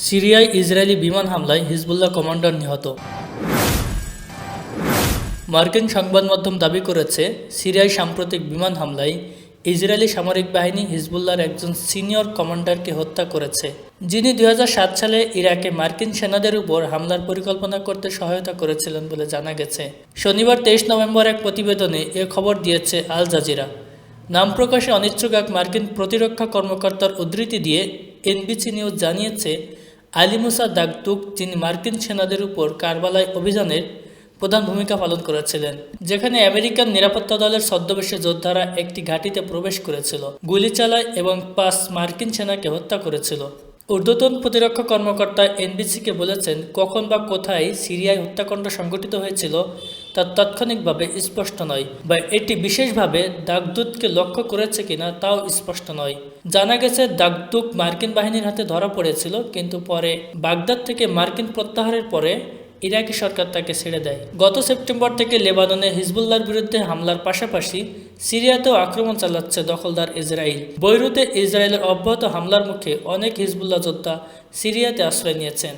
সিরিয়ায় ইসরায়েলি বিমান হামলায় হিজবুল্লাহ কমান্ডার নিহত। মার্কিন সংবাদ মাধ্যম দাবি করেছে, সিরিয়ায় সাম্প্রতিক বিমান হামলায় ইসরায়েলি সামরিক বাহিনী হিজবুল্লাহর একজন সিনিয়র কমান্ডারকে হত্যা করেছে, যিনি 2007 সালে ইরাকে মার্কিন সেনাদের উপর হামলার পরিকল্পনা করতে সহায়তা করেছিলেন বলে জানা গেছে। শনিবার 23 নভেম্বর এক প্রতিবেদনে এ খবর দিয়েছে আল জাজিরা। নাম প্রকাশে অনিচ্ছুক এক মার্কিন প্রতিরক্ষা কর্মকর্তার উদ্ধৃতি দিয়ে এনবিসি নিউজ জানিয়েছে, আলী মুসা দাগদুক, যিনি মার্কিন সেনাদের উপর কারবালায় অভিযানের প্রধান ভূমিকা পালন করেছিলেন, যেখানে আমেরিকান নিরাপত্তা দলের ছদ্মবেশে যোদ্ধারা একটি ঘাঁটিতে প্রবেশ করেছিল, গুলি চালায় এবং 5 মার্কিন সেনাকে হত্যা করেছিল। ঊর্ধ্বতন প্রতিরক্ষা কর্মকর্তা এনবিসিকে বলেছেন, কখন বা কোথায় সিরিয়ায় হত্যাকাণ্ড সংঘটিত হয়েছিল তা তাৎক্ষণিকভাবে স্পষ্ট নয়, বা এটি বিশেষভাবে দাগদুককে লক্ষ্য করেছে কিনা তাও স্পষ্ট নয়। জানা গেছে, দাগদুক মার্কিন বাহিনীর হাতে ধরা পড়েছিল, কিন্তু পরে বাগদাদ থেকে মার্কিন প্রত্যাহারের পরে ইরাকি সরকার তাকে ছেড়ে দেয়। গত সেপ্টেম্বর থেকে লেবাননে হিজবুল্লাহর বিরুদ্ধে হামলার পাশাপাশি সিরিয়াতেও আক্রমণ চালাচ্ছে দখলদার ইসরায়েল। বৈরুতে ইসরায়েলের অব্যাহত হামলার মুখে অনেক হিজবুল্লাহ যোদ্ধা সিরিয়াতে আশ্রয় নিয়েছেন।